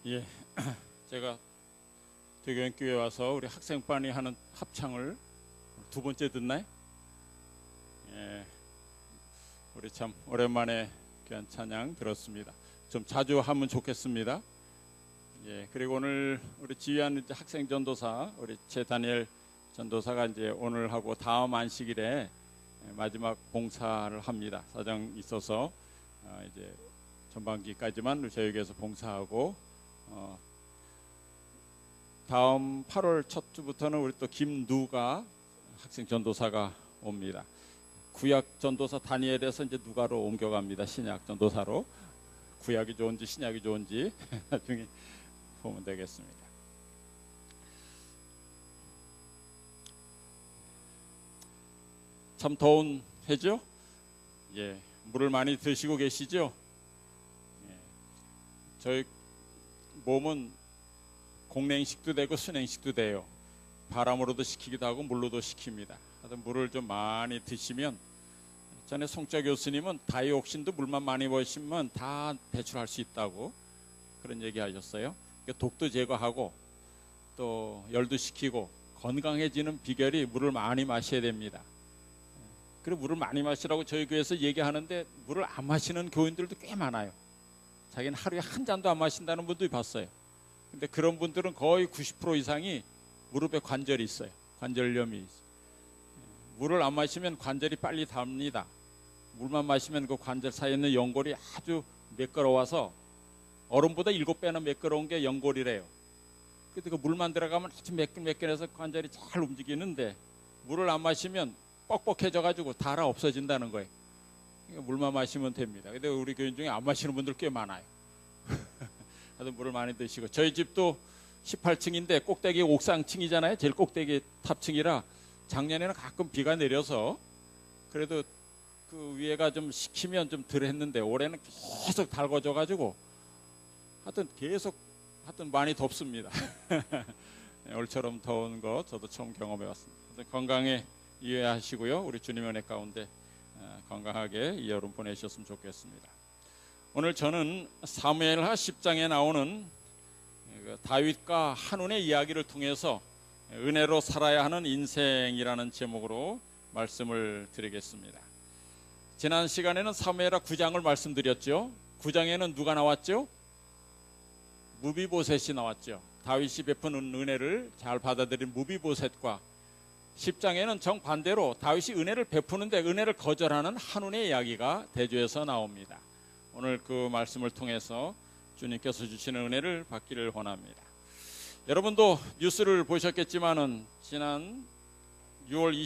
예, 제가 대교회에 와서 우리 학생반이 하는 합창을 두 번째 듣나요? 예, 우리 참 오랜만에 귀한 찬양 들었습니다. 좀 자주 하면 좋겠습니다. 예, 그리고 오늘 우리 지휘하는 학생 전도사 우리 최다니엘 전도사가 이제 오늘 하고 다음 안식일에 마지막 봉사를 합니다. 사정 있어서 이제 전반기까지만 저희 교회에서 봉사하고 다음 8월 첫 주부터는 우리 또 김누가 학생 전도사가 옵니다. 구약 전도사 다니엘에서 이제 누가로 옮겨갑니다. 신약 전도사로. 구약이 좋은지 신약이 좋은지 나중에 보면 되겠습니다. 참 더운 해죠? 예, 물을 많이 드시고 계시죠? 예, 저희 몸은 공냉식도 되고 순냉식도 돼요. 바람으로도 식히기도 하고 물로도 식힙니다. 하여튼 물을 좀 많이 드시면, 전에 송자 교수님은 다이옥신도 물만 많이 마시면 다 배출할 수 있다고 그런 얘기 하셨어요. 그러니까 독도 제거하고 또 열도 식히고 건강해지는 비결이 물을 많이 마셔야 됩니다. 그리고 물을 많이 마시라고 저희 교회에서 얘기하는데 물을 안 마시는 교인들도 꽤 많아요. 자기는 하루에 한 잔도 안 마신다는 분도 봤어요. 근데 그런 분들은 거의 90% 이상이 무릎에 관절이 있어요. 관절염이 있어요. 물을 안 마시면 관절이 빨리 닳습니다. 물만 마시면 그 관절 사이에 있는 연골이 아주 매끄러워서 얼음보다 7배나 매끄러운 게 연골이래요. 근데 그 물만 들어가면 아주 매끈매끈해서 관절이 잘 움직이는데 물을 안 마시면 뻑뻑해져 가지고 닳아 없어진다는 거예요. 그러니까 물만 마시면 됩니다. 근데 우리 교인 중에 안 마시는 분들 꽤 많아요. 하여튼 물을 많이 드시고, 저희 집도 18층인데 꼭대기 옥상층이잖아요. 제일 꼭대기 탑층이라 작년에는 가끔 비가 내려서 그래도 그 위에가 좀 식히면 좀 덜 했는데 올해는 계속 달궈져 가지고 하여튼 많이 덥습니다. 올처럼 더운 거 저도 처음 경험해 왔습니다. 건강에 이해하시고요. 우리 주님의 은혜 가운데 건강하게 이 여름 보내셨으면 좋겠습니다. 오늘 저는 사무엘하 10장에 나오는 다윗과 한운의 이야기를 통해서 은혜로 살아야 하는 인생이라는 제목으로 말씀을 드리겠습니다. 지난 시간에는 사무엘하 9장을 말씀드렸죠. 9장에는 누가 나왔죠? 무비보셋이 나왔죠. 다윗이 베푸는 은혜를 잘 받아들인 무비보셋과 10장에는 정반대로 다윗이 은혜를 베푸는데 은혜를 거절하는 한운의 이야기가 대조해서 나옵니다. 오늘 그 말씀을 통해서 주님께서 주시는 은혜를 받기를 원합니다. 여러분도 뉴스를 보셨겠지만은 지난 6월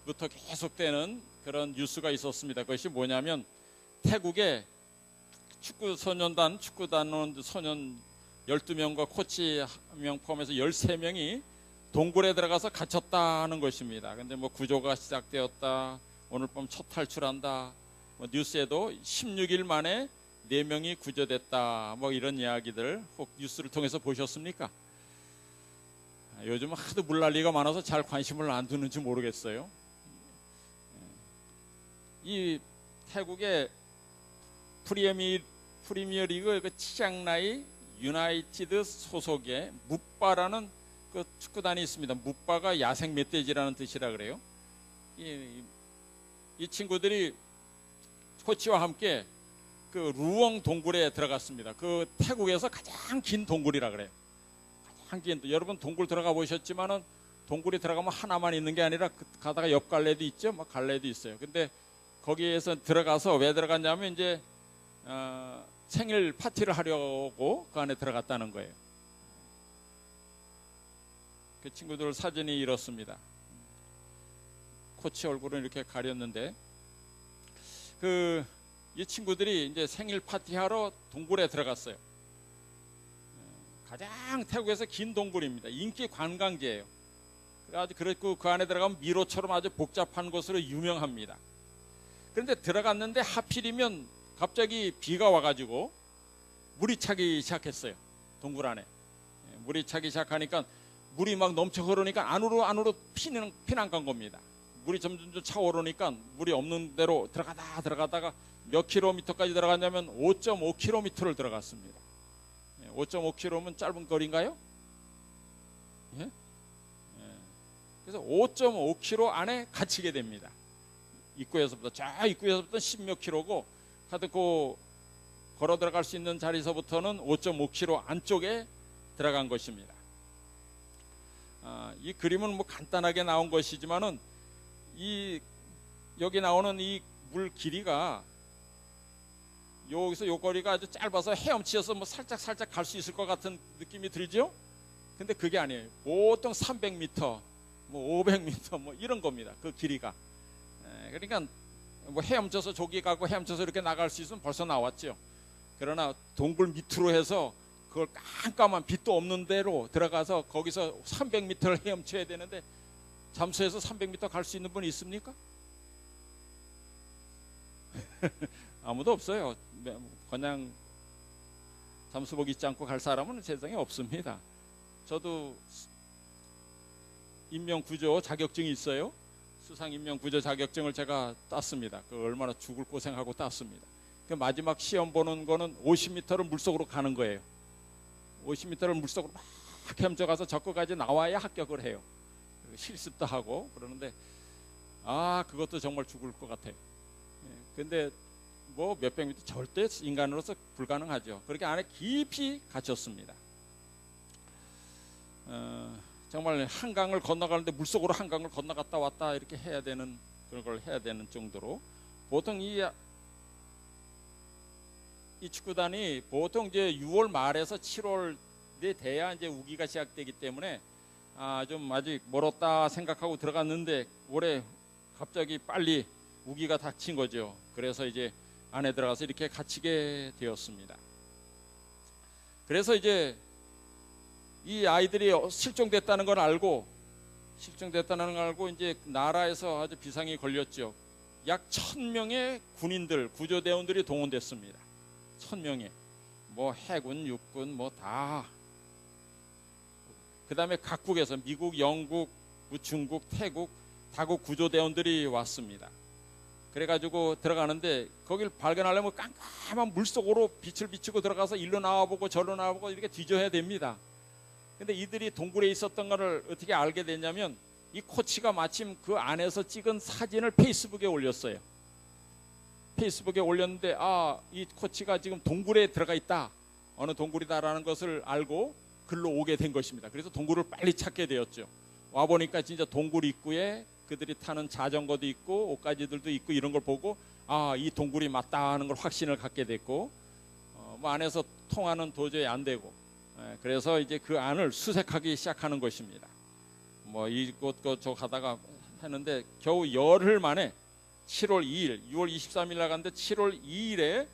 23일부터 계속되는 그런 뉴스가 있었습니다. 그것이 뭐냐면 태국의 축구단원 소년 12명과 코치 1명 포함해서 13명이 동굴에 들어가서 갇혔다는 것입니다. 근데 뭐 구조가 시작되었다, 오늘 밤 첫 탈출한다, 뉴스에도 16일 만에 4명이 구조됐다, 뭐 이런 이야기들 혹 뉴스를 통해서 보셨습니까? 요즘은 하도 물난리가 많아서 잘 관심을 안 두는지 모르겠어요. 이 태국의 프리미어리그 그 치앙라이 유나이티드 소속의 묵바라는 그 축구단이 있습니다. 묵바가 야생 멧돼지라는 뜻이라 그래요. 이 친구들이 코치와 함께 그 루엉 동굴에 들어갔습니다. 그 태국에서 가장 긴 동굴이라 그래요. 가장 긴, 여러분 동굴 들어가 보셨지만은 동굴에 들어가면 하나만 있는 게 아니라 가다가 옆 갈래도 있죠. 막 갈래도 있어요. 근데 거기에서 들어가서 왜 들어갔냐면 이제 생일 파티를 하려고 그 안에 들어갔다는 거예요. 그 친구들 사진이 이렇습니다. 코치 얼굴은 이렇게 가렸는데 이 친구들이 이제 생일 파티하러 동굴에 들어갔어요. 가장 태국에서 긴 동굴입니다. 인기 관광지예요. 그래서 그 안에 들어가면 미로처럼 아주 복잡한 곳으로 유명합니다. 그런데 들어갔는데 하필이면 갑자기 비가 와가지고 물이 차기 시작했어요. 동굴 안에 물이 차기 시작하니까 물이 막 넘쳐 흐르니까 안으로 피난 간 겁니다. 물이 점점 차오르니까 물이 없는 데로 들어가다가 몇 킬로미터까지 들어갔냐면 5.5킬로미터를 들어갔습니다. 5.5km면 짧은 거리인가요? 예? 예. 그래서 5.5km 안에 갇히게 됩니다. 입구에서부터 저 입구에서부터 10몇 킬로고 하여튼 그 걸어 들어갈 수 있는 자리에서부터는 5.5km 안쪽에 들어간 것입니다. 이 그림은 뭐 간단하게 나온 것이지만은 이 여기 나오는 이 물 길이가 여기서 요 거리가 아주 짧아서 헤엄치어서 뭐 살짝 갈 수 있을 것 같은 느낌이 들죠? 근데 그게 아니에요. 보통 300m, 뭐 500m 뭐 이런 겁니다. 그 길이가. 그러니까 뭐 헤엄쳐서 저기 가고 헤엄쳐서 이렇게 나갈 수 있으면 벌써 나왔죠. 그러나 동굴 밑으로 해서 그걸 깜깜한 빛도 없는 데로 들어가서 거기서 300m를 헤엄쳐야 되는데 잠수해서 300m 갈 수 있는 분이 있습니까? 아무도 없어요. 그냥 잠수복 입지 않고 갈 사람은 세상에 없습니다. 저도 인명구조 자격증이 있어요. 수상인명구조 자격증을 제가 땄습니다. 그 얼마나 죽을 고생하고 땄습니다. 그 마지막 시험 보는 거는 50m를 물속으로 가는 거예요. 50m를 물속으로 막 헤엄쳐가서 저거까지 나와야 합격을 해요. 실습도 하고 그러는데 그것도 정말 죽을 것 같아요. 근데 뭐 몇백 미터 절대 인간으로서 불가능하죠. 그렇게 안에 깊이 갇혔습니다. 정말 한강을 건너가는데 물속으로 한강을 건너갔다 왔다 이렇게 해야 되는 그런 걸 해야 되는 정도로 보통 이 축구단이 보통 이제 6월 말에서 7월에 돼야 이제 우기가 시작되기 때문에 좀 아직 멀었다 생각하고 들어갔는데 올해 갑자기 빨리 우기가 닥친 거죠. 그래서 이제 안에 들어가서 이렇게 갇히게 되었습니다. 그래서 이제 이 아이들이 실종됐다는 걸 알고 이제 나라에서 아주 비상이 걸렸죠. 약 1000명의 군인들, 구조대원들이 동원됐습니다. 1000명의 뭐 해군, 육군 뭐 다. 그다음에 각국에서 미국, 영국, 중국, 태국 다국 구조대원들이 왔습니다. 그래가지고 들어가는데 거길 발견하려면 깜깜한 물속으로 빛을 비추고 들어가서 일로 나와보고 저로 나와보고 이렇게 뒤져야 됩니다. 근데 이들이 동굴에 있었던 것을 어떻게 알게 됐냐면 이 코치가 마침 그 안에서 찍은 사진을 페이스북에 올렸어요. 페이스북에 올렸는데 이 코치가 지금 동굴에 들어가 있다, 어느 동굴이다라는 것을 알고 글로 오게 된 것입니다. 그래서 동굴을 빨리 찾게 되었죠. 와보니까 진짜 동굴 입구에 그들이 타는 자전거도 있고 옷가지들도 있고 이런 걸 보고 이 동굴이 맞다 하는 걸 확신을 갖게 됐고 뭐 안에서 통화는 도저히 안 되고 그래서 이제 그 안을 수색하기 시작하는 것입니다. 뭐 이곳 저 가다가 했는데 겨우 열흘 만에 7월 2일, 6월 23일 나갔는데 7월 2일에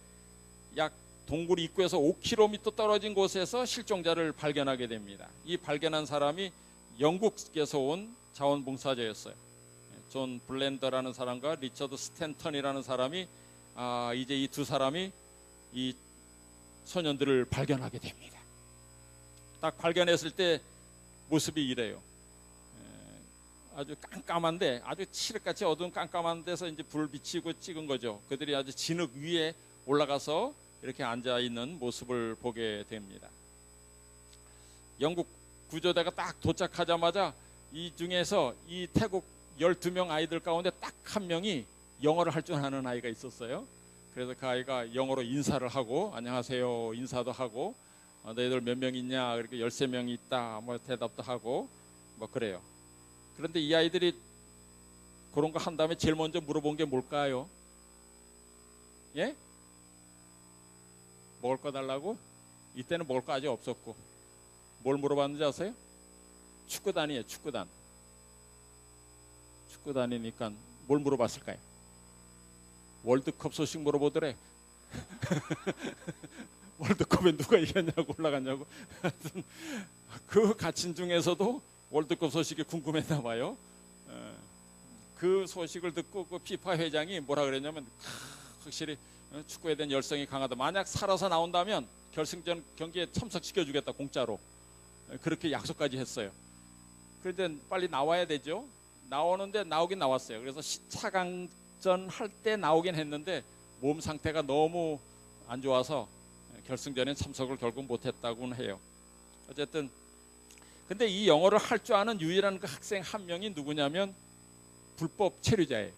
약 동굴 입구에서 5km 떨어진 곳에서 실종자를 발견하게 됩니다. 이 발견한 사람이 영국에서 온 자원봉사자였어요. 존 블렌더라는 사람과 리처드 스탠턴이라는 사람이 이제 이 두 사람이 이 소년들을 발견하게 됩니다. 딱 발견했을 때 모습이 이래요. 아주 깜깜한데 아주 칠흑같이 어두운 깜깜한 데서 이제 불 비치고 찍은 거죠. 그들이 아주 진흙 위에 올라가서 이렇게 앉아 있는 모습을 보게 됩니다. 영국 구조대가 딱 도착하자마자 이 중에서 이 태국 12명 아이들 가운데 딱 한 명이 영어를 할 줄 아는 아이가 있었어요. 그래서 그 아이가 영어로 인사를 하고 안녕하세요 인사도 하고 너희들 몇 명 있냐 그렇게 13명이 있다 뭐 대답도 하고 뭐 그래요. 그런데 이 아이들이 그런 거 한 다음에 제일 먼저 물어본 게 뭘까요? 예? 먹을 거 달라고? 이때는 먹을 거 아직 없었고 뭘 물어봤는지 아세요? 축구단이에요. 축구단이니까 뭘 물어봤을까요? 월드컵 소식 물어보더래. 월드컵에 누가 이겼냐고 올라갔냐고. 그 갇힌 중에서도 월드컵 소식이 궁금했나 봐요. 그 소식을 듣고 그 피파 회장이 뭐라 그랬냐면 확실히 축구에 대한 열성이 강하다. 만약 살아서 나온다면 결승전 경기에 참석시켜 주겠다 공짜로. 그렇게 약속까지 했어요. 그런데 빨리 나와야 되죠. 나오는데 나오긴 나왔어요. 그래서 4강전 할 때 나오긴 했는데 몸 상태가 너무 안 좋아서 결승전에 참석을 결국 못했다고는 해요. 어쨌든 근데 이 영어를 할 줄 아는 유일한 그 학생 한 명이 누구냐면 불법 체류자예요.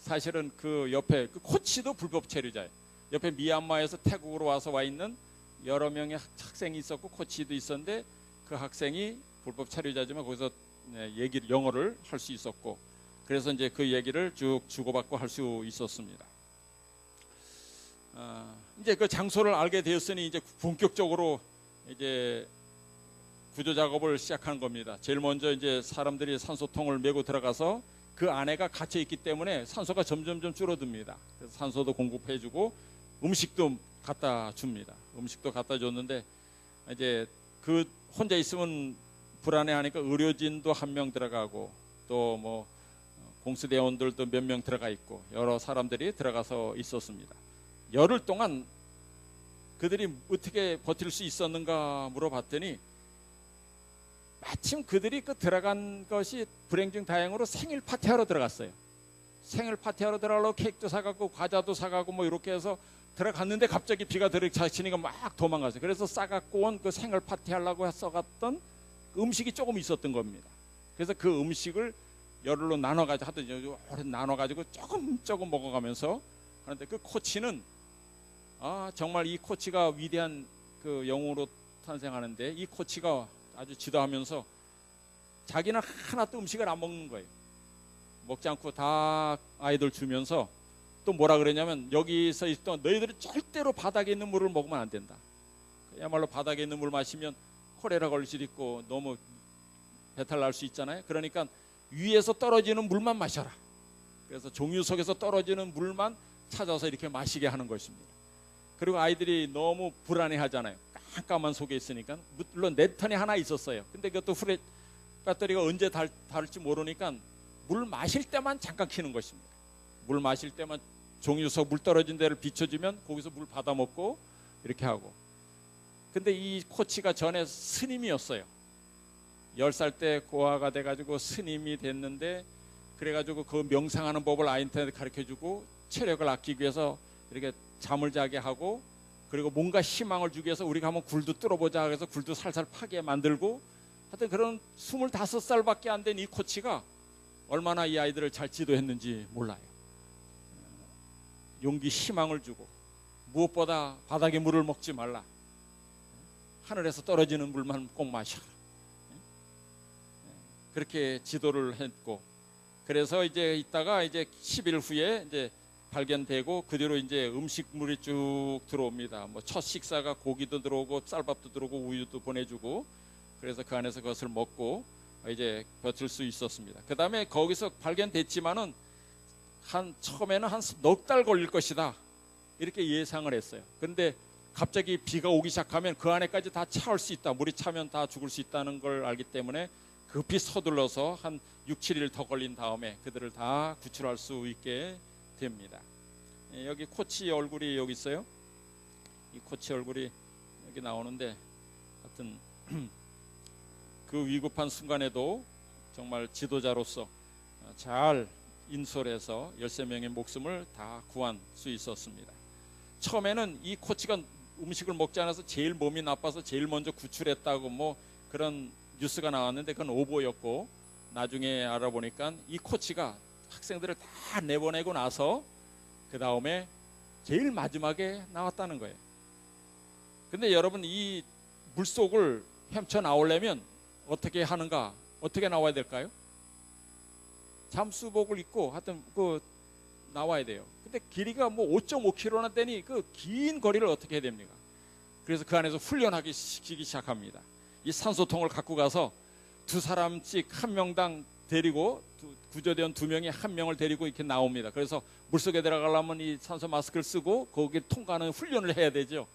사실은 그 옆에 그 코치도 불법 체류자예요. 옆에 미얀마에서 태국으로 와 있는 여러 명의 학생이 있었고 코치도 있었는데 그 학생이 불법 체류자지만 거기서 얘기를 영어를 할 수 있었고 그래서 이제 그 얘기를 쭉 주고받고 할 수 있었습니다. 이제 그 장소를 알게 되었으니 이제 본격적으로 이제 구조 작업을 시작한 겁니다. 제일 먼저 이제 사람들이 산소통을 메고 들어가서 그 안에가 갇혀 있기 때문에 산소가 점점점 줄어듭니다. 그래서 산소도 공급해주고 음식도 갖다 줍니다. 음식도 갖다 줬는데 이제 그 혼자 있으면 불안해하니까 의료진도 한 명 들어가고 또 뭐 공수대원들도 몇 명 들어가 있고 여러 사람들이 들어가서 있었습니다. 열흘 동안 그들이 어떻게 버틸 수 있었는가 물어봤더니 마침 그들이 그 들어간 것이 불행 중 다행으로 생일 파티하러 들어갔어요. 생일 파티하러 들어가려고 케이크도 사갖고 과자도 사가고 뭐 이렇게 해서 들어갔는데 갑자기 비가 들이치니까 막 도망갔어요. 그래서 싸갖고 온 그 생일 파티 하려고 써갔던 음식이 조금 있었던 겁니다. 그래서 그 음식을 열흘로 나눠가지고 하여튼 나눠가지고 조금 먹어가면서 하는데 그 코치는 정말 이 코치가 위대한 그 영웅으로 탄생하는데 이 코치가 아주 지도하면서 자기는 하나도 음식을 안 먹는 거예요. 먹지 않고 다 아이들 주면서 또 뭐라 그러냐면 여기서 있던 너희들이 절대로 바닥에 있는 물을 먹으면 안 된다. 그야말로 바닥에 있는 물 마시면 콜레라 걸릴 수도 있고 너무 배탈 날 수 있잖아요. 그러니까 위에서 떨어지는 물만 마셔라. 그래서 종유 속에서 떨어지는 물만 찾아서 이렇게 마시게 하는 것입니다. 그리고 아이들이 너무 불안해하잖아요. 깜깜한 속에 있으니까. 물론 랜턴이 하나 있었어요. 근데 그것도 후레 배터리가 언제 닳을지 모르니까 물 마실 때만 잠깐 켜는 것입니다. 물 마실 때만 종유석 물 떨어진 데를 비춰주면 거기서 물 받아 먹고 이렇게 하고. 근데 이 코치가 전에 스님이었어요. 10살 때 고아가 돼가지고 스님이 됐는데 그래가지고 그 명상하는 법을 아이한테 가르쳐주고 체력을 아끼기 위해서 이렇게 잠을 자게 하고 그리고 뭔가 희망을 주기 위해서 우리가 한번 굴도 뚫어보자 해서 굴도 살살 파게 만들고 하여튼 그런 25살밖에 안 된 이 코치가 얼마나 이 아이들을 잘 지도했는지 몰라요. 용기 희망을 주고 무엇보다 바닥에 물을 먹지 말라. 하늘에서 떨어지는 물만 꼭 마셔라. 그렇게 지도를 했고 그래서 이제 있다가 이제 10일 후에 이제 발견되고 그 뒤로 이제 음식물이 쭉 들어옵니다. 뭐 첫 식사가 고기도 들어오고 쌀밥도 들어오고 우유도 보내주고 그래서 그 안에서 그것을 먹고 이제 버틸 수 있었습니다. 그 다음에 거기서 발견됐지만은 처음에는 한 넉 달 걸릴 것이다 이렇게 예상을 했어요. 그런데 갑자기 비가 오기 시작하면 그 안에까지 다 차올 수 있다. 물이 차면 다 죽을 수 있다는 걸 알기 때문에 급히 서둘러서 한 6, 7일 더 걸린 다음에 그들을 다 구출할 수 있게 됩니다. 여기 코치 얼굴이 여기 있어요. 이 코치 얼굴이 여기 나오는데 하여튼 그 위급한 순간에도 정말 지도자로서 잘 인솔해서 13명의 목숨을 다 구한 수 있었습니다. 처음에는 이 코치가 음식을 먹지 않아서 제일 몸이 나빠서 제일 먼저 구출했다고 뭐 그런 뉴스가 나왔는데 그건 오보였고 나중에 알아보니까 이 코치가 학생들을 다 내보내고 나서 그 다음에 제일 마지막에 나왔다는 거예요. 근데 여러분 이 물속을 헤쳐 나오려면 어떻게 하는가? 어떻게 나와야 될까요? 잠수복을 입고 하여튼 그 나와야 돼요. 근데 길이가 뭐 5.5km나 되니 그 긴 거리를 어떻게 해야 됩니까? 그래서 그 안에서 훈련하기 시작합니다. 이 산소통을 갖고 가서 두 사람씩 한 명당 데리고 구조대원 2명이 한 명을 데리고 이렇게 나옵니다. 그래서 물속에 들어가려면 이 산소 마스크를 쓰고 거기에 통과하는 훈련을 해야 되죠.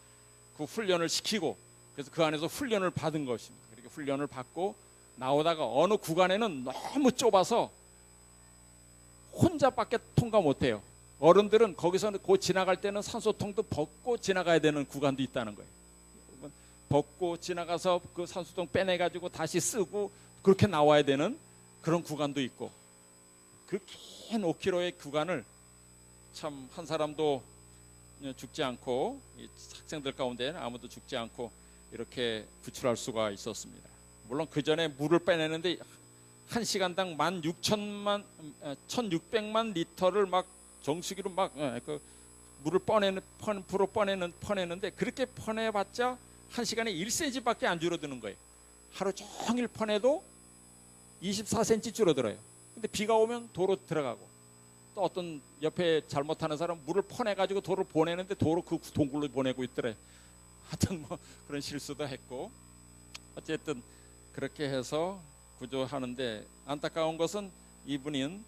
그 훈련을 시키고 그래서 그 안에서 훈련을 받은 것입니다. 그렇게 훈련을 받고 나오다가 어느 구간에는 너무 좁아서 혼자밖에 통과 못해요. 어른들은 거기서 지나갈 때는 산소통도 벗고 지나가야 되는 구간도 있다는 거예요. 벗고 지나가서 그 산소통 빼내가지고 다시 쓰고 그렇게 나와야 되는 그런 구간도 있고 그 긴 5km의 구간을 참 한 사람도 죽지 않고 이 학생들 가운데 아무도 죽지 않고 이렇게 구출할 수가 있었습니다. 물론 그 전에 물을 빼내는데 1시간당 1600만 리터를 막 정수기로 막 그 물을 퍼내는데 그렇게 퍼내봤자 1시간에 1cm밖에 안 줄어드는 거예요. 하루 종일 퍼내도 24cm 줄어들어요. 근데 비가 오면 도로 들어가고, 또 어떤 옆에 잘못하는 사람 물을 퍼내가지고 도로를 보내는데 도로 그 동굴로 보내고 있더래. 하여튼 뭐 그런 실수도 했고, 어쨌든 그렇게 해서 구조하는데, 안타까운 것은 이분은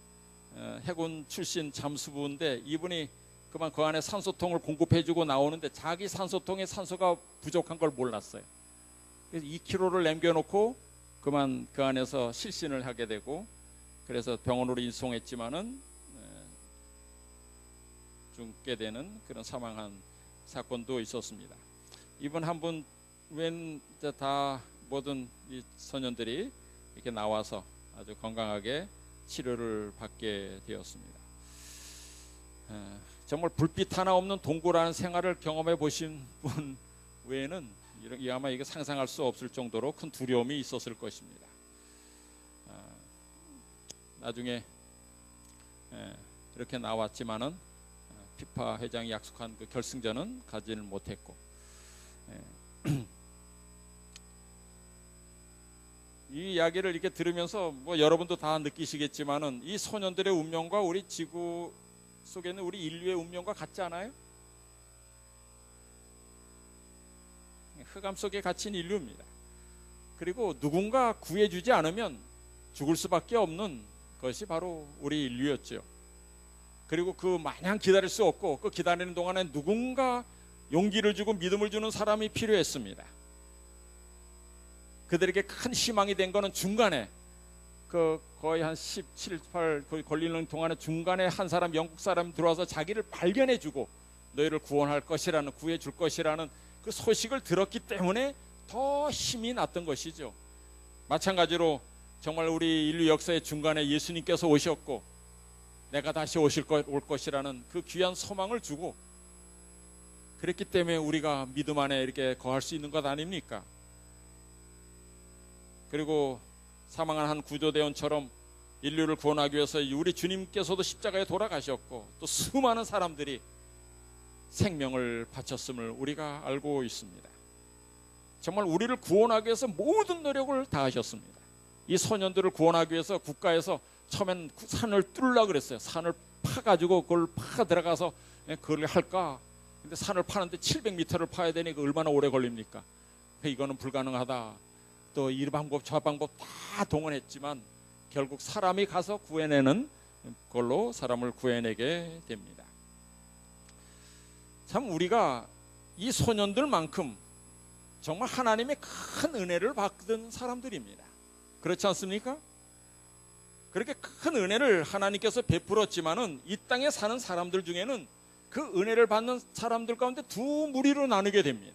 해군 출신 잠수부인데 이분이 그만 그 안에 산소통을 공급해주고 나오는데 자기 산소통에 산소가 부족한 걸 몰랐어요. 그래서 2kg를 남겨놓고 그만 그 안에서 실신을 하게 되고, 그래서 병원으로 인송했지만은 죽게 되는 그런 사망한 사건도 있었습니다. 이분 한 분 웬 다 모든 이 소년들이 이렇게 나와서 아주 건강하게 치료를 받게 되었습니다. 정말 불빛 하나 없는 동굴하는 생활을 경험해 보신 분 외에는 아마 이게 상상할 수 없을 정도로 큰 두려움이 있었을 것입니다. 나중에 이렇게 나왔지만은 피파 회장이 약속한 그 결승전은 가지는 못했고, 이 이야기를 이렇게 들으면서 뭐 여러분도 다 느끼시겠지만은 이 소년들의 운명과 우리 지구 속에 있는 우리 인류의 운명과 같지 않아요? 흑암 속에 갇힌 인류입니다. 그리고 누군가 구해주지 않으면 죽을 수밖에 없는 것이 바로 우리 인류였죠. 그리고 그 마냥 기다릴 수 없고, 그 기다리는 동안에 누군가 용기를 주고 믿음을 주는 사람이 필요했습니다. 그들에게 큰 희망이 된 거는 중간에 그 거의 한 17, 18 걸리는 동안에 중간에 한 사람, 영국 사람 들어와서 자기를 발견해 주고 너희를 구원할 것이라는, 구해 줄 것이라는 그 소식을 들었기 때문에 더 힘이 났던 것이죠. 마찬가지로 정말 우리 인류 역사의 중간에 예수님께서 오셨고 내가 다시 올 것이라는 그 귀한 소망을 주고, 그랬기 때문에 우리가 믿음 안에 이렇게 거할 수 있는 것 아닙니까? 그리고 사망한 한 구조대원처럼 인류를 구원하기 위해서 우리 주님께서도 십자가에 돌아가셨고 또 수많은 사람들이 생명을 바쳤음을 우리가 알고 있습니다. 정말 우리를 구원하기 위해서 모든 노력을 다하셨습니다. 이 소년들을 구원하기 위해서 국가에서 처음엔 산을 뚫으려고 그랬어요. 산을 파가지고 그걸 파 들어가서 그걸 할까? 근데 산을 파는데 700m를 파야 되니 그 얼마나 오래 걸립니까? 이거는 불가능하다. 또 이 방법 저 방법 다 동원했지만 결국 사람이 가서 구해내는 걸로 사람을 구해내게 됩니다. 참 우리가 이 소년들만큼 정말 하나님의 큰 은혜를 받은 사람들입니다. 그렇지 않습니까? 그렇게 큰 은혜를 하나님께서 베풀었지만은 이 땅에 사는 사람들 중에는 그 은혜를 받는 사람들 가운데 두 무리로 나누게 됩니다.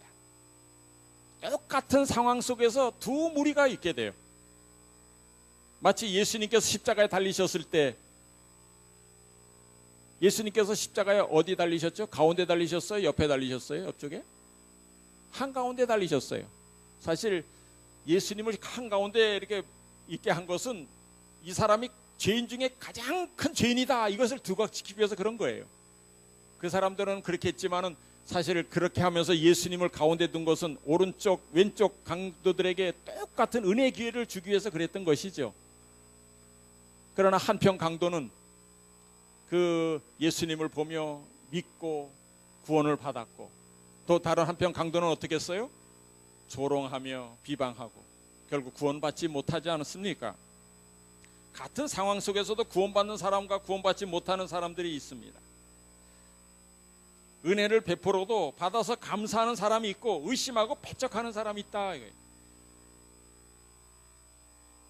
똑같은 상황 속에서 두 무리가 있게 돼요. 마치 예수님께서 십자가에 달리셨을 때, 예수님께서 십자가에 어디 달리셨죠? 가운데 달리셨어요? 옆에 달리셨어요? 옆쪽에? 한가운데 달리셨어요. 사실 예수님을 한가운데 이렇게 있게 한 것은 이 사람이 죄인 중에 가장 큰 죄인이다, 이것을 두고 지키기 위해서 그런 거예요. 그 사람들은 그렇게 했지만은 사실 그렇게 하면서 예수님을 가운데 둔 것은 오른쪽 왼쪽 강도들에게 똑같은 은혜의 기회를 주기 위해서 그랬던 것이죠. 그러나 한편 강도는 그 예수님을 보며 믿고 구원을 받았고, 또 다른 한편 강도는 어떻게 했어요? 조롱하며 비방하고 결국 구원받지 못하지 않았습니까? 같은 상황 속에서도 구원받는 사람과 구원받지 못하는 사람들이 있습니다. 은혜를 베풀어도 받아서 감사하는 사람이 있고 의심하고 배척하는 사람이 있다.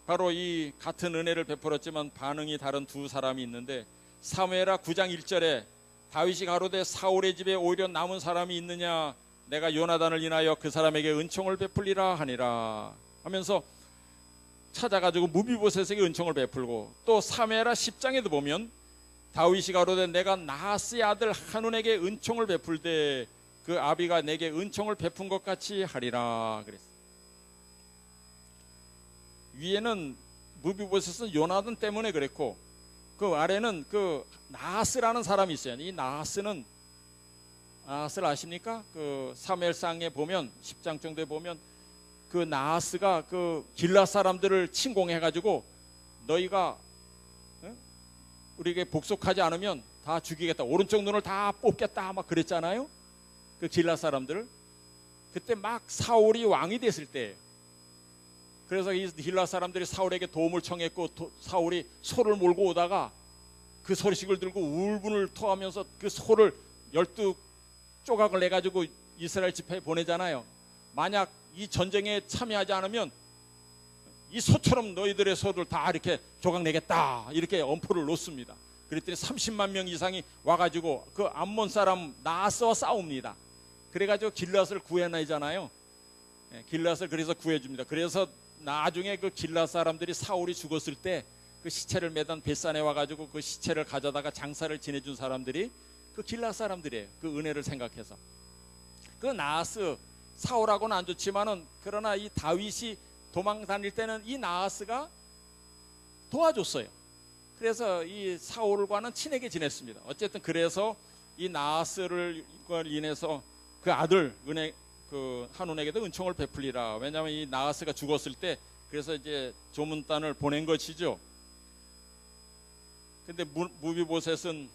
바로 이 같은 은혜를 베풀었지만 반응이 다른 두 사람이 있는데, 사무엘하 9장 1절에 다윗이 가로되 사울의 집에 오히려 남은 사람이 있느냐, 내가 요나단을 인하여 그 사람에게 은총을 베풀리라 하니라 하면서 찾아가지고 무비보셋에게 은총을 베풀고, 또 사무엘하 10장에도 보면 다윗이 가로되 내가 나하스의 아들 한운에게 은총을 베풀되 그 아비가 내게 은총을 베푼 것 같이 하리라 그랬어요. 위에는 무비보셋은 요나단 때문에 그랬고 그 아래는 그 나하스라는 사람이 있어요. 이 나하스를 아십니까? 그 사무엘상에 보면 10장 정도에 보면 그 나하스가 그 길앗 사람들을 침공해 가지고 너희가 우리에게 복속하지 않으면 다 죽이겠다, 오른쪽 눈을 다 뽑겠다 막 그랬잖아요. 그 길앗 사람들을. 그때 막 사울이 왕이 됐을 때예요. 그래서 이 길앗 사람들이 사울에게 도움을 청했고 사울이 소를 몰고 오다가 그 소리식을 들고 울분을 토하면서 그 소를 12조각을 내가지고 이스라엘 집회에 보내잖아요. 만약 이 전쟁에 참여하지 않으면 이 소처럼 너희들의 소를 다 이렇게 조각 내겠다 이렇게 엄포를 놓습니다. 그랬더니 30만 명 이상이 와가지고 그 암몬 사람 나하스와 싸웁니다. 그래가지고 길앗을 구해내잖아요. 길앗을 그래서 구해줍니다. 그래서 나중에 그 길앗 사람들이 사울이 죽었을 때 그 시체를 매단 벳산에 와가지고 그 시체를 가져다가 장사를 지내준 사람들이 그 길앗 사람들이에요. 그 은혜를 생각해서. 그 나하스 사울하고는 안 좋지만은 그러나 이 다윗이 도망 다닐 때는 이 나하스가 도와줬어요. 그래서 이 사울과는 친하게 지냈습니다. 어쨌든 그래서 이 나하스를 인해서 그 아들 그 한운에게도 은총을 베풀리라. 왜냐하면 이 나하스가 죽었을 때 그래서 이제 조문단을 보낸 것이죠. 근데 무비보셋은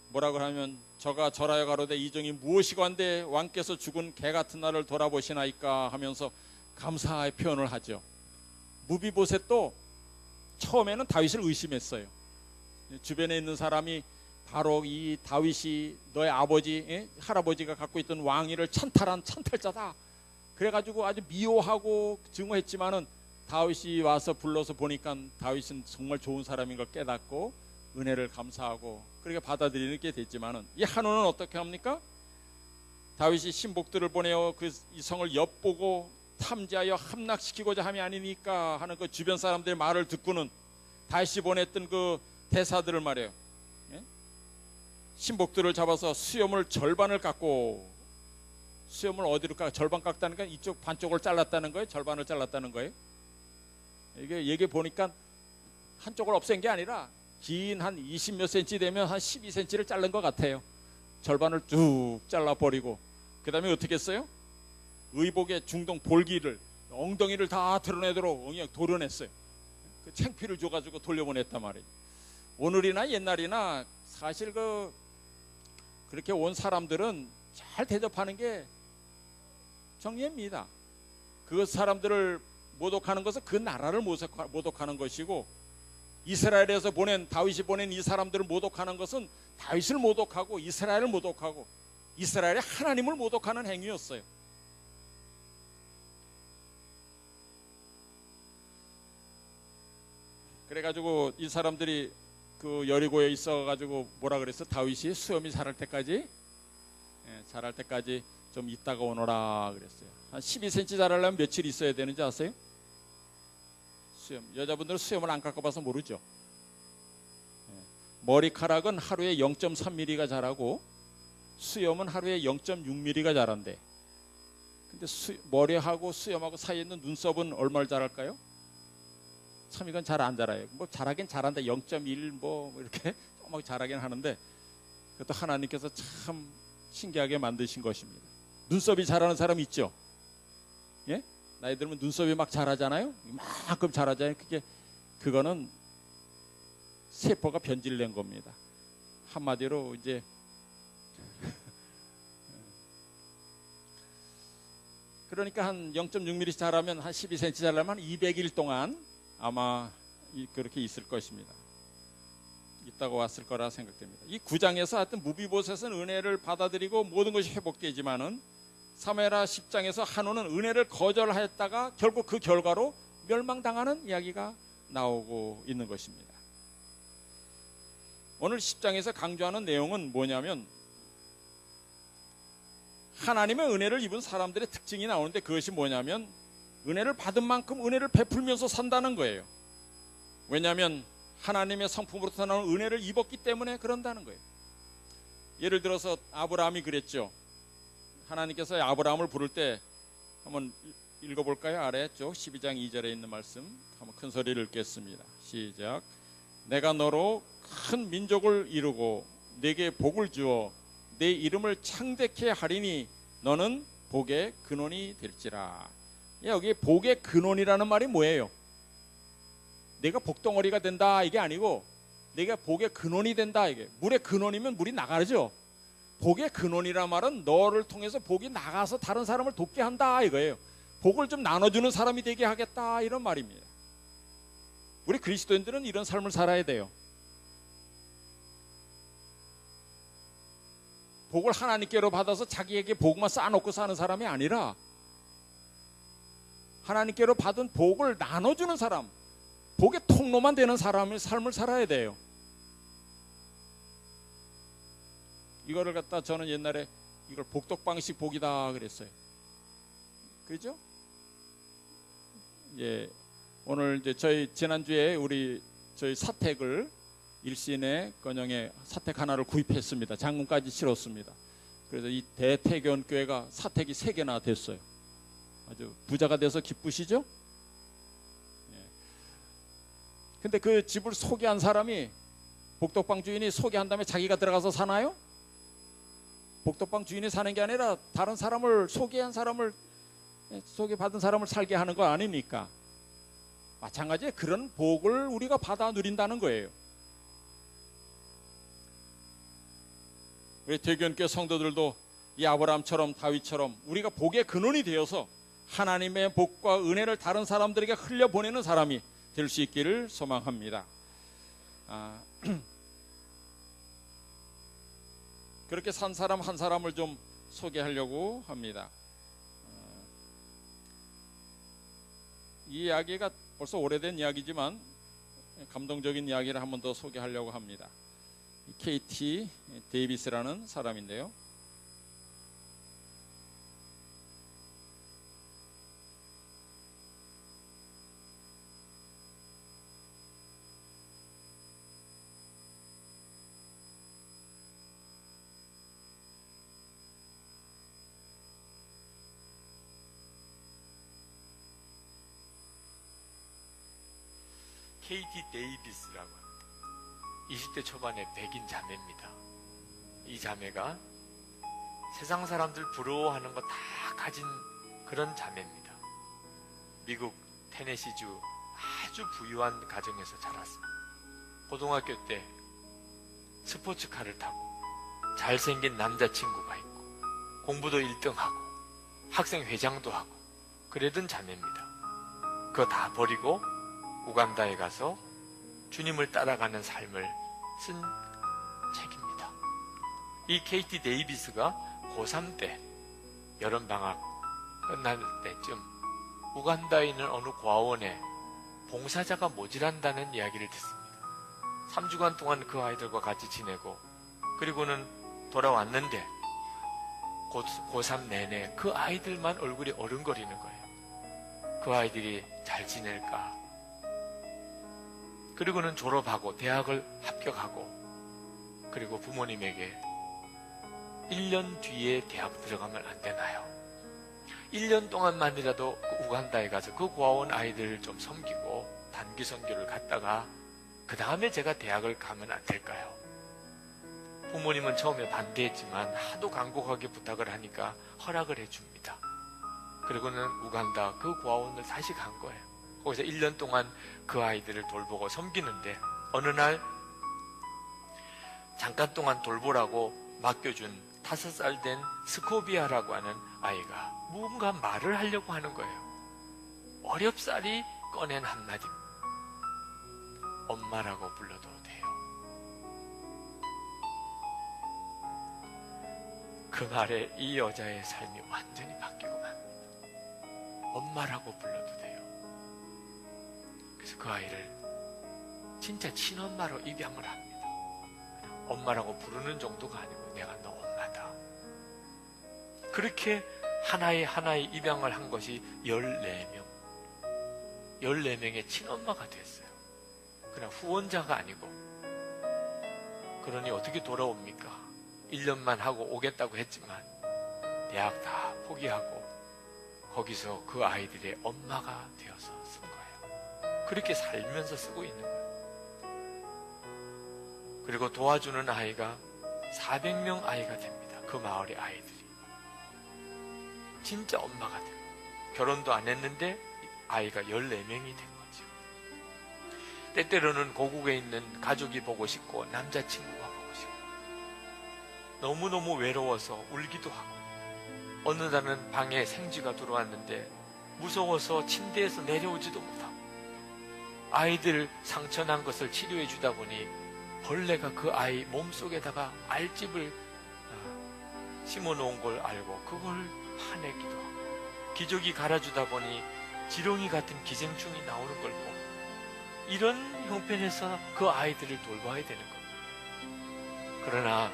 뭐라고 하면 저가 절하여 가로되 이 종이 무엇이건대 왕께서 죽은 개 같은 나를 돌아보시나이까 하면서 감사의 표현을 하죠. 무비보셋도 처음에는 다윗을 의심했어요. 주변에 있는 사람이 바로 이 다윗이 너의 아버지 할아버지가 갖고 있던 왕위를 찬탈한 찬탈자다 그래가지고 아주 미워하고 증오했지만은 다윗이 와서 불러서 보니까 다윗은 정말 좋은 사람인 걸 깨닫고 은혜를 감사하고 그렇게 받아들이게 됐지만은 이 한우는 어떻게 합니까? 다윗이 신복들을 보내어 그 이 성을 엿보고 탐지하여 함락시키고자 함이 아니니까 하는 그 주변 사람들의 말을 듣고는 다윗이 보냈던 그 대사들을 말해요. 신복들을 잡아서 수염을 절반을 깎고, 수염을 어디로 깎아? 절반 깎다는 건 이쪽 반쪽을 잘랐다는 거예요? 절반을 잘랐다는 거예요? 이게 얘기 보니까 한쪽을 없앤 게 아니라 긴 한 20몇 센치 되면 한 12cm를 자른 것 같아요. 절반을 쭉 잘라버리고 그 다음에 어떻게 했어요? 의복의 중동 볼기를 엉덩이를 다 드러내도록 그냥 도려냈어요. 그 창피를 줘가지고 돌려보냈단 말이에요. 오늘이나 옛날이나 사실 그렇게 온 사람들은 잘 대접하는 게 정예입니다. 그 사람들을 모독하는 것은 그 나라를 모독하는 것이고, 이스라엘에서 다윗이 보낸 이 사람들을 모독하는 것은 다윗을 모독하고 이스라엘을 모독하고 이스라엘의 하나님을 모독하는 행위였어요. 그래가지고 이 사람들이 그 여리고에 있어가지고 뭐라 그랬어? 다윗이 수염이 자랄 때까지 좀 있다가 오너라 그랬어요. 한 12cm 자라려면 며칠 있어야 되는지 아세요? 수염. 여자분들은 수염을 안 깎아봐서 모르죠. 머리카락은 하루에 0.3mm가 자라고 수염은 하루에 0.6mm가 자란대. 근데 머리하고 수염하고 사이에 있는 눈썹은 얼마를 자랄까요? 참 이건 잘 안 자라요. 뭐 자라긴 자란다. 0.1 뭐 이렇게 조금 자라긴 하는데 그것도 하나님께서 참 신기하게 만드신 것입니다. 눈썹이 자라는 사람 있죠? 예? 나이 들면 눈썹이 막 자라잖아요. 이만큼 자라잖아요. 그거는 세포가 변질된 겁니다. 한마디로 이제 그러니까 한 0.6mm 자라면 한 12cm 자라면 200일 동안 아마 그렇게 있을 것입니다. 있다고 왔을 거라 생각됩니다. 이 9장에서 하여튼 무비보셋은 은혜를 받아들이고 모든 것이 회복되지만은 사무엘하 10장에서 한우는 은혜를 거절하였다가 결국 그 결과로 멸망당하는 이야기가 나오고 있는 것입니다. 오늘 10장에서 강조하는 내용은 뭐냐면 하나님의 은혜를 입은 사람들의 특징이 나오는데 그것이 뭐냐면 은혜를 받은 만큼 은혜를 베풀면서 산다는 거예요. 왜냐하면 하나님의 성품으로부터 나오는 은혜를 입었기 때문에 그런다는 거예요. 예를 들어서 아브라함이 그랬죠. 하나님께서 아브라함을 부를 때 한번 읽어볼까요? 아래쪽 12장 2절에 있는 말씀 한번 큰 소리를 읽겠습니다. 시작. 내가 너로 큰 민족을 이루고 네게 복을 주어 내 이름을 창대케 하리니 너는 복의 근원이 될지라. 여기 복의 근원이라는 말이 뭐예요? 내가 복덩어리가 된다 이게 아니고 내가 복의 근원이 된다. 이게 물의 근원이면 물이 나가죠. 복의 근원이란 말은 너를 통해서 복이 나가서 다른 사람을 돕게 한다 이거예요. 복을 좀 나눠주는 사람이 되게 하겠다 이런 말입니다. 우리 그리스도인들은 이런 삶을 살아야 돼요. 복을 하나님께로 받아서 자기에게 복만 쌓아놓고 사는 사람이 아니라 하나님께로 받은 복을 나눠주는 사람, 복의 통로만 되는 사람의 삶을 살아야 돼요. 이거를 갖다 저는 옛날에 이걸 복덕방식 복이다 그랬어요. 그죠? 예, 오늘 이제 저희 지난주에 저희 사택을 일신에 건영에 사택 하나를 구입했습니다. 장문까지 치렀습니다. 그래서 이 대태견 교회가 사택이 3개나 됐어요. 아주 부자가 돼서 기쁘시죠? 예. 근데 그 집을 소개한 사람이 복덕방 주인이 소개한 다음에 자기가 들어가서 사나요? 복덕방 주인이 사는 게 아니라 다른 사람을 소개한 사람을 소개받은 사람을 살게 하는 거 아니니까 마찬가지에 그런 복을 우리가 받아 누린다는 거예요. 우리 대견교회 성도들도 이 아브라함처럼 다윗처럼 우리가 복의 근원이 되어서 하나님의 복과 은혜를 다른 사람들에게 흘려보내는 사람이 될 수 있기를 소망합니다. 그렇게 산 사람 한 사람을 좀 소개하려고 합니다. 이 이야기가 벌써 오래된 이야기지만 감동적인 이야기를 한 번 더 소개하려고 합니다. KT 데이비스라는 사람인데요. KT 데이비스라고 합니다. 20대 초반의 백인 자매입니다. 이 자매가 세상 사람들 부러워하는 거 다 가진 그런 자매입니다. 미국 테네시주 아주 부유한 가정에서 자랐습니다. 고등학교 때 스포츠카를 타고 잘생긴 남자친구가 있고 공부도 1등하고 학생회장도 하고 그러던 자매입니다. 그거 다 버리고 우간다에 가서 주님을 따라가는 삶을 쓴 책입니다. 이 KT 데이비스가 고3 때 여름방학 끝날 때쯤 우간다에 있는 어느 고아원에 봉사자가 모자란다는 이야기를 듣습니다. 3주간 동안 그 아이들과 같이 지내고 그리고는 돌아왔는데 고3 내내 그 아이들만 얼굴이 어른거리는 거예요. 그 아이들이 잘 지낼까? 그리고는 졸업하고 대학을 합격하고 그리고 부모님에게 1년 뒤에 대학 들어가면 안 되나요? 1년 동안만이라도 그 우간다에 가서 그 고아원 아이들을 좀 섬기고 단기 선교를 갔다가 그 다음에 제가 대학을 가면 안 될까요? 부모님은 처음에 반대했지만 하도 간곡하게 부탁을 하니까 허락을 해줍니다. 그리고는 우간다 그 고아원을 다시 간 거예요. 거기서 1년 동안 그 아이들을 돌보고 섬기는데 어느 날 잠깐 동안 돌보라고 맡겨준 5살 된 스코비아라고 하는 아이가 무언가 말을 하려고 하는 거예요. 어렵사리 꺼낸 한마디. 엄마라고 불러도 돼요. 그 말에 이 여자의 삶이 완전히 바뀌고 맙니다. 엄마라고 불러도 돼요. 그래서 그 아이를 진짜 친엄마로 입양을 합니다. 엄마라고 부르는 정도가 아니고 내가 너 엄마다. 그렇게 하나의 입양을 한 것이 14명. 14명의 친엄마가 됐어요. 그냥 후원자가 아니고. 그러니 어떻게 돌아옵니까? 1년만 하고 오겠다고 했지만 대학 다 포기하고 거기서 그 아이들의 엄마가 되어서 쓴 거예요. 그렇게 살면서 쓰고 있는 거예요. 그리고 도와주는 아이가 400명 아이가 됩니다. 그 마을의 아이들이. 진짜 엄마가 돼요. 결혼도 안 했는데 아이가 14명이 된 거죠. 때때로는 고국에 있는 가족이 보고 싶고 남자친구가 보고 싶고 너무너무 외로워서 울기도 하고 어느 날은 방에 생쥐가 들어왔는데 무서워서 침대에서 내려오지도 못하고 아이들 상처난 것을 치료해 주다 보니 벌레가 그 아이 몸속에다가 알집을 심어 놓은 걸 알고 그걸 파내기도 하고 기저귀 갈아주다 보니 지렁이 같은 기생충이 나오는 걸 보고 이런 형편에서 그 아이들을 돌봐야 되는 겁니다. 그러나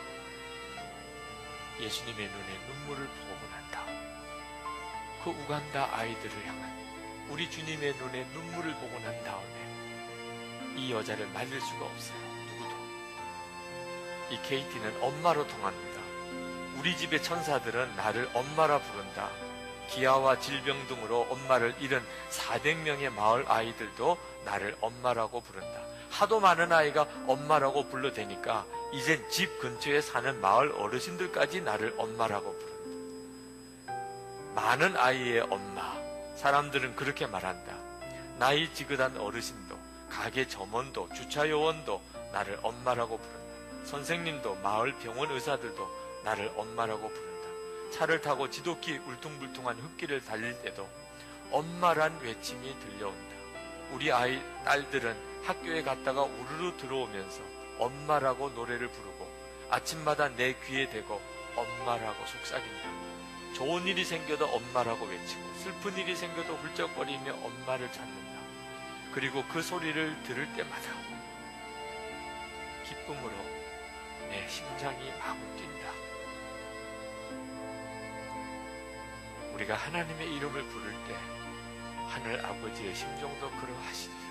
예수님의 눈에 눈물을 보고 난 다음 그 우간다 아이들을 향한 우리 주님의 눈에 눈물을 보고 난 다음에 이 여자를 말릴 수가 없어요. 누구도. 이 케이티는 엄마로 통합니다. 우리 집의 천사들은 나를 엄마라 부른다. 기아와 질병 등으로 엄마를 잃은 400명의 마을 아이들도 나를 엄마라고 부른다. 하도 많은 아이가 엄마라고 불러대니까 이젠 집 근처에 사는 마을 어르신들까지 나를 엄마라고 부른다. 많은 아이의 엄마. 사람들은 그렇게 말한다. 나이 지긋한 어르신도 가게 점원도 주차요원도 나를 엄마라고 부른다. 선생님도 마을 병원 의사들도 나를 엄마라고 부른다. 차를 타고 지독히 울퉁불퉁한 흙길을 달릴 때도 엄마란 외침이 들려온다. 우리 아이 딸들은 학교에 갔다가 우르르 들어오면서 엄마라고 노래를 부르고 아침마다 내 귀에 대고 엄마라고 속삭인다. 좋은 일이 생겨도 엄마라고 외치고 슬픈 일이 생겨도 훌쩍거리며 엄마를 찾는다. 그리고 그 소리를 들을 때마다 기쁨으로 내 심장이 마구 뛴다. 우리가 하나님의 이름을 부를 때 하늘 아버지의 심정도 그러하시리라.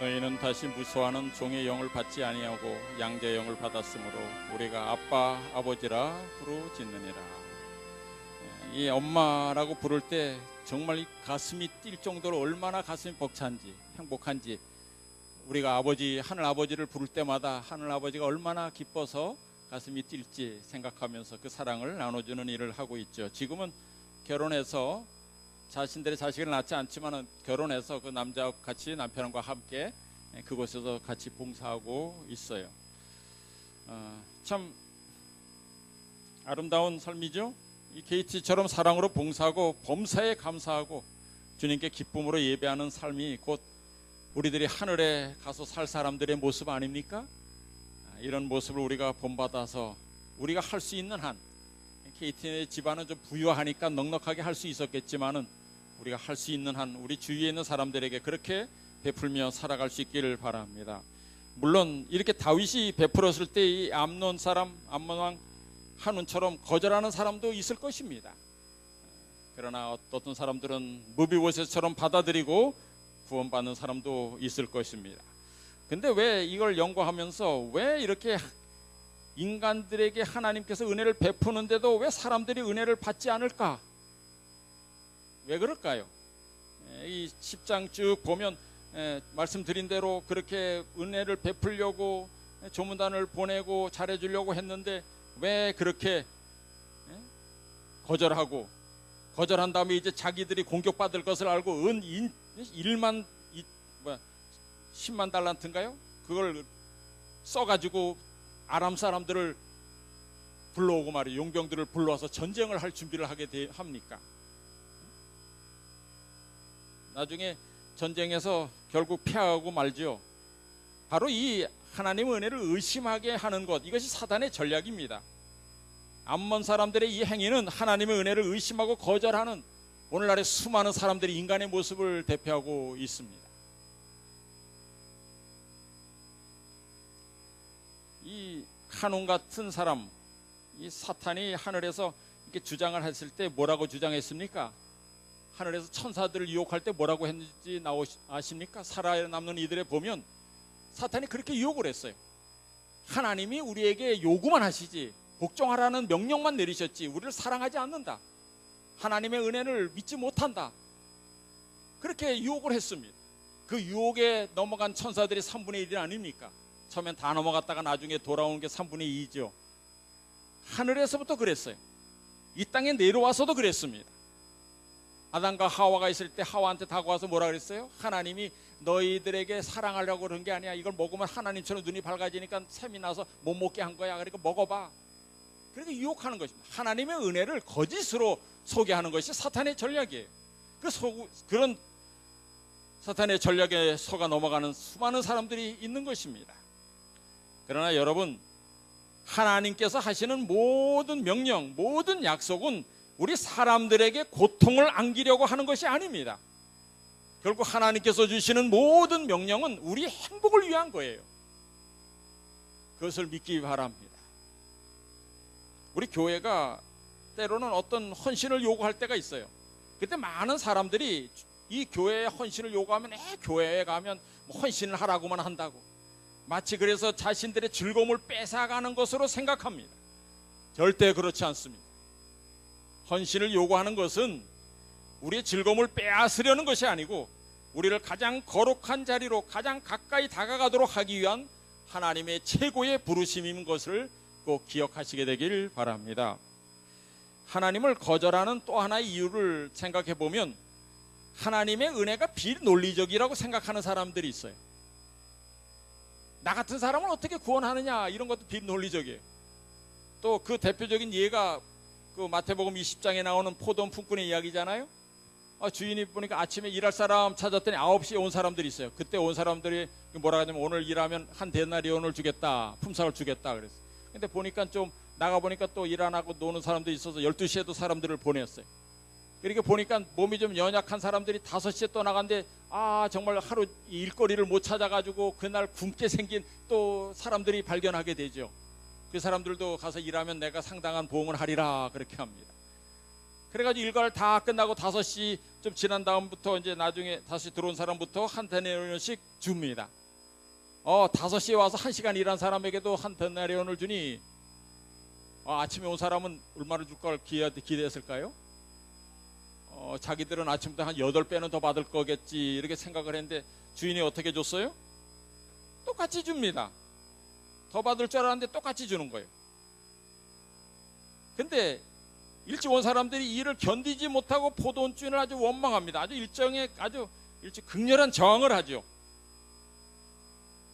너희는 다시 무수하는 종의 영을 받지 아니하고 양자의 영을 받았으므로 우리가 아빠 아버지라 부르짖느니라. 이 엄마라고 부를 때 정말 이 가슴이 뛸 정도로 얼마나 가슴이 벅찬지 행복한지 우리가 아버지 하늘 아버지를 부를 때마다 하늘 아버지가 얼마나 기뻐서 가슴이 뛸지 생각하면서 그 사랑을 나눠주는 일을 하고 있죠. 지금은 결혼해서 자신들의 자식을 낳지 않지만 결혼해서 그 남자와 같이 남편과 함께 그곳에서 같이 봉사하고 있어요. 참 아름다운 삶이죠. 이 케이티처럼 사랑으로 봉사하고 범사에 감사하고 주님께 기쁨으로 예배하는 삶이 곧 우리들이 하늘에 가서 살 사람들의 모습 아닙니까? 이런 모습을 우리가 본받아서 우리가 할 수 있는 한 케이티의 집안은 좀 부유하니까 넉넉하게 할 수 있었겠지만은 우리가 할 수 있는 한 우리 주위에 있는 사람들에게 그렇게 베풀며 살아갈 수 있기를 바랍니다. 물론 이렇게 다윗이 베풀었을 때 이 암논 왕 한운처럼 거절하는 사람도 있을 것입니다. 그러나 어떤 사람들은 무비보셋처럼 받아들이고 구원받는 사람도 있을 것입니다. 근데 왜 이걸 연구하면서 왜 이렇게 인간들에게 하나님께서 은혜를 베푸는데도 왜 사람들이 은혜를 받지 않을까? 왜 그럴까요? 이 10장 쭉 보면 말씀드린 대로 그렇게 은혜를 베풀려고 조문단을 보내고 잘해주려고 했는데 왜 그렇게 거절한 다음에 이제 자기들이 공격받을 것을 알고 10만 달란트인가요? 그걸 써가지고 아람 사람들을 불러오고 말이에요. 용병들을 불러와서 전쟁을 할 준비를 하게 합니까? 나중에 전쟁에서 결국 패하고 말죠. 바로 이 하나님의 은혜를 의심하게 하는 것, 이것이 사단의 전략입니다. 암몬 사람들의 이 행위는 하나님의 은혜를 의심하고 거절하는 오늘날의 수많은 사람들이 인간의 모습을 대표하고 있습니다. 이 한운 같은 사람, 이 사탄이 하늘에서 이렇게 주장을 했을 때 뭐라고 주장했습니까? 하늘에서 천사들을 유혹할 때 뭐라고 했는지 아십니까? 살아남는 이들에 보면 사탄이 그렇게 유혹을 했어요. 하나님이 우리에게 요구만 하시지 복종하라는 명령만 내리셨지 우리를 사랑하지 않는다. 하나님의 은혜를 믿지 못한다. 그렇게 유혹을 했습니다. 그 유혹에 넘어간 천사들이 3분의 1이 아닙니까? 처음엔 다 넘어갔다가 나중에 돌아오는 게 3분의 2죠. 하늘에서부터 그랬어요. 이 땅에 내려와서도 그랬습니다. 아담과 하와가 있을 때 하와한테 다가와서 뭐라 그랬어요? 하나님이 너희들에게 사랑하려고 그런 게 아니야. 이걸 먹으면 하나님처럼 눈이 밝아지니까 샘이 나서 못 먹게 한 거야. 그러니까 먹어봐. 그렇게 유혹하는 것입니다. 하나님의 은혜를 거짓으로 소개하는 것이 사탄의 전략이에요. 그런 사탄의 전략에 속아 넘어가는 수많은 사람들이 있는 것입니다. 그러나 여러분, 하나님께서 하시는 모든 명령, 모든 약속은 우리 사람들에게 고통을 안기려고 하는 것이 아닙니다. 결국 하나님께서 주시는 모든 명령은 우리 행복을 위한 거예요. 그것을 믿기 바랍니다. 우리 교회가 때로는 어떤 헌신을 요구할 때가 있어요. 그때 많은 사람들이 이 교회에 헌신을 요구하면 교회에 가면 헌신을 하라고만 한다고 마치 그래서 자신들의 즐거움을 뺏어가는 것으로 생각합니다. 절대 그렇지 않습니다. 헌신을 요구하는 것은 우리의 즐거움을 빼앗으려는 것이 아니고 우리를 가장 거룩한 자리로 가장 가까이 다가가도록 하기 위한 하나님의 최고의 부르심인 것을 꼭 기억하시게 되길 바랍니다. 하나님을 거절하는 또 하나의 이유를 생각해 보면 하나님의 은혜가 비논리적이라고 생각하는 사람들이 있어요. 나 같은 사람을 어떻게 구원하느냐, 이런 것도 비논리적이에요. 또 그 대표적인 예가 그 마태복음 20장에 나오는 포도원 품꾼의 이야기잖아요. 주인이 보니까 아침에 일할 사람 찾았더니 9시에 온 사람들이 있어요. 그때 온 사람들이 뭐라 하냐면 오늘 일하면 한 데나리온을 주겠다, 품삯을 주겠다 그랬어요. 근데 보니까 좀 나가보니까 또 일 안 하고 노는 사람들이 있어서 12시에도 사람들을 보냈어요. 그러니까 보니까 몸이 좀 연약한 사람들이 5시에 또 나갔는데 정말 하루 일거리를 못 찾아가지고 그날 굶게 생긴 또 사람들이 발견하게 되죠. 그 사람들도 가서 일하면 내가 상당한 보응을 하리라 그렇게 합니다. 그래가지고 일과를 다 끝나고 5시 좀 지난 다음부터 이제 나중에 다시 들어온 사람부터 한 데나리온씩 줍니다. 5시에 와서 1시간 일한 사람에게도 한 데나리온을 주니 아침에 온 사람은 얼마나 줄 걸 기대했을까요? 자기들은 아침부터 한 8배는 더 받을 거겠지 이렇게 생각을 했는데 주인이 어떻게 줬어요? 똑같이 줍니다. 더 받을 줄 알았는데 똑같이 주는 거예요. 근데 일찍 온 사람들이 일을 견디지 못하고 포도원 주인을 아주 원망합니다. 아주 일찍 극렬한 저항을 하죠.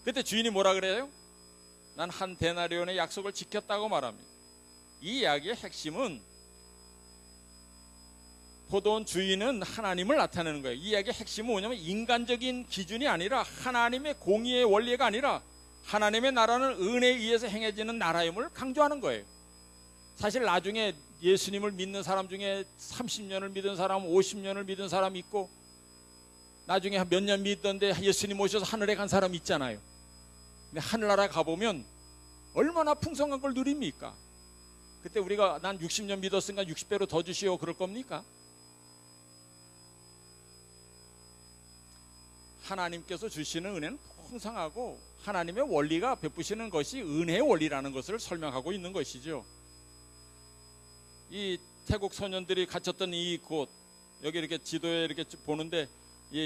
그때 주인이 뭐라 그래요? 난 한 데나리온의 약속을 지켰다고 말합니다. 이 이야기의 핵심은 포도원 주인은 하나님을 나타내는 거예요. 이 이야기의 핵심은 뭐냐면 인간적인 기준이 아니라 하나님의 공의의 원리가 아니라 하나님의 나라는 은혜에 의해서 행해지는 나라임을 강조하는 거예요. 사실 나중에 예수님을 믿는 사람 중에 30년을 믿은 사람, 50년을 믿은 사람이 있고 나중에 몇 년 믿던데 예수님 오셔서 하늘에 간 사람이 있잖아요. 근데 하늘나라 가보면 얼마나 풍성한 걸 누립니까? 그때 우리가 난 60년 믿었으니까 60배로 더 주시오 그럴 겁니까? 하나님께서 주시는 은혜는 풍성하고 하나님의 원리가 베푸시는 것이 은혜의 원리라는 것을 설명하고 있는 것이죠. 이 태국 소년들이 갇혔던 이 곳, 여기 이렇게 지도에 이렇게 보는데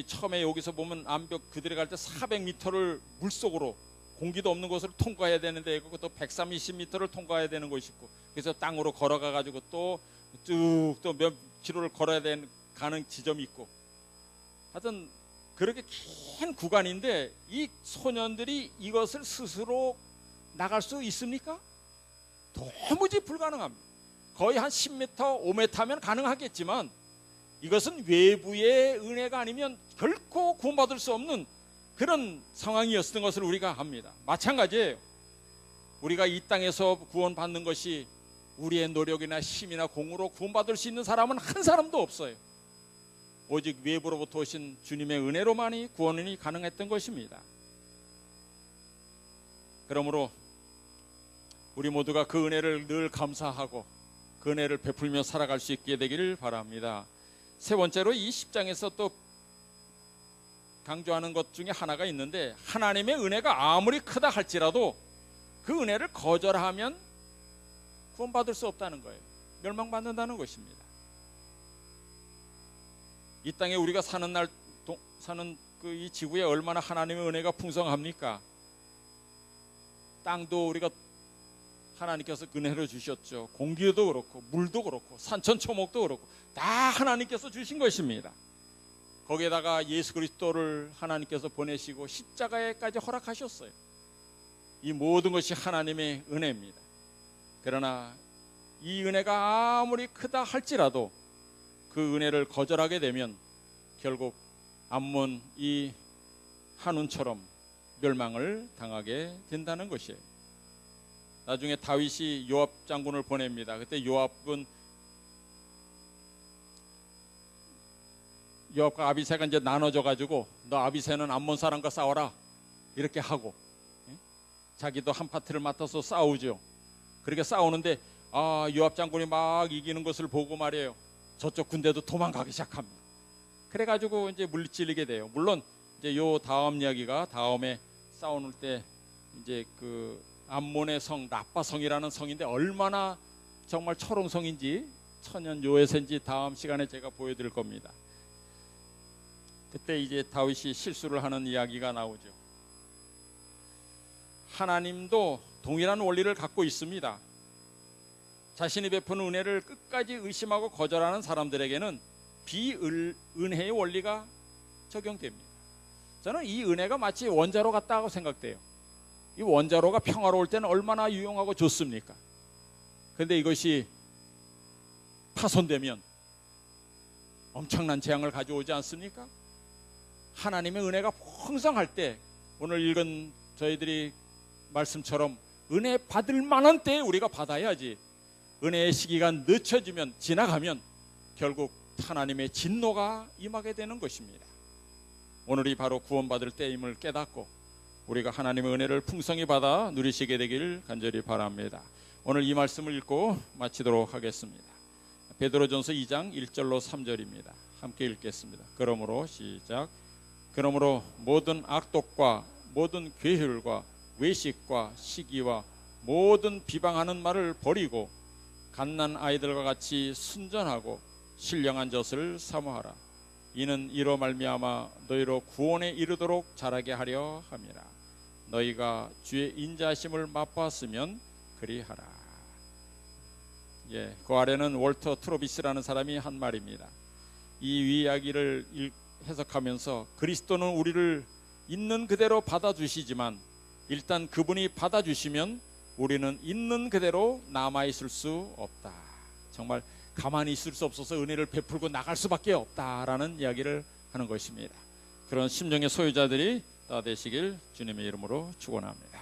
처음에 여기서 보면 암벽 그들이 갈 때 400m를 물속으로 공기도 없는 곳을 통과해야 되는데 그것도 130m를 통과해야 되는 곳이 있고 그래서 땅으로 걸어가 가지고 또 쭉 또 몇 킬로를 걸어야 가는 지점이 있고 하여튼 그렇게 긴 구간인데 이 소년들이 이것을 스스로 나갈 수 있습니까? 도무지 불가능합니다. 거의 한 10m, 5m면 가능하겠지만 이것은 외부의 은혜가 아니면 결코 구원받을 수 없는 그런 상황이었던 것을 우리가 합니다. 마찬가지예요. 우리가 이 땅에서 구원받는 것이 우리의 노력이나 힘이나 공으로 구원받을 수 있는 사람은 한 사람도 없어요. 오직 외부로부터 오신 주님의 은혜로만이 구원이 가능했던 것입니다. 그러므로 우리 모두가 그 은혜를 늘 감사하고 그 은혜를 베풀며 살아갈 수 있게 되기를 바랍니다. 세 번째로 이 10장에서 또 강조하는 것 중에 하나가 있는데, 하나님의 은혜가 아무리 크다 할지라도 그 은혜를 거절하면 구원받을 수 없다는 거예요. 멸망받는다는 것입니다. 이 땅에 우리가 사는 그 이 지구에 얼마나 하나님의 은혜가 풍성합니까? 땅도 우리가 하나님께서 은혜로 주셨죠. 공기도 그렇고 물도 그렇고 산천초목도 그렇고 다 하나님께서 주신 것입니다. 거기에다가 예수 그리스도를 하나님께서 보내시고 십자가에까지 허락하셨어요. 이 모든 것이 하나님의 은혜입니다. 그러나 이 은혜가 아무리 크다 할지라도 그 은혜를 거절하게 되면 결국 암몬 이 한운처럼 멸망을 당하게 된다는 것이에요. 나중에 다윗이 요압 장군을 보냅니다. 그때 요압과 아비새가 이제 나눠져 가지고 너 아비새는 암몬 사람과 싸워라 이렇게 하고, 자기도 한 파트를 맡아서 싸우죠. 그렇게 싸우는데 요압 장군이 막 이기는 것을 보고 말이에요. 저쪽 군대도 도망가기 시작합니다. 그래가지고 이제 물리치게 돼요. 물론 이제 요 다음 이야기가 다음에 싸우는 때 이제 그 암몬의 성 라빠성이라는 성인데 얼마나 정말 철옹성인지 천연 요해세인지 다음 시간에 제가 보여드릴 겁니다. 그때 이제 다윗이 실수를 하는 이야기가 나오죠. 하나님도 동일한 원리를 갖고 있습니다. 자신이 베푸는 은혜를 끝까지 의심하고 거절하는 사람들에게는 비은혜의 원리가 적용됩니다. 저는 이 은혜가 마치 원자로 같다고 생각돼요. 이 원자로가 평화로울 때는 얼마나 유용하고 좋습니까? 그런데 이것이 파손되면 엄청난 재앙을 가져오지 않습니까? 하나님의 은혜가 풍성할 때, 오늘 읽은 저희들이 말씀처럼 은혜 받을 만한 때에 우리가 받아야지, 은혜의 시기가 늦춰지면 지나가면 결국 하나님의 진노가 임하게 되는 것입니다. 오늘이 바로 구원받을 때임을 깨닫고 우리가 하나님의 은혜를 풍성히 받아 누리시게 되기를 간절히 바랍니다. 오늘 이 말씀을 읽고 마치도록 하겠습니다. 베드로전서 2장 1절로 3절입니다. 함께 읽겠습니다. 그러므로 시작. 그러므로 모든 악독과 모든 괴혈과 외식과 시기와 모든 비방하는 말을 버리고 갓난 아이들과 같이 순전하고 신령한 젖을 사모하라. 이는 이로 말미암아 너희로 구원에 이르도록 자라게 하려 함이라. 너희가 주의 인자하심을 맛보았으면 그리하라. 그 아래는 월터 트로비스라는 사람이 한 말입니다. 이 이야기를 해석하면서 그리스도는 우리를 있는 그대로 받아주시지만 일단 그분이 받아주시면 우리는 있는 그대로 남아있을 수 없다. 정말 가만히 있을 수 없어서 은혜를 베풀고 나갈 수밖에 없다라는 이야기를 하는 것입니다. 그런 심령의 소유자들이 다 되시길 주님의 이름으로 축원합니다.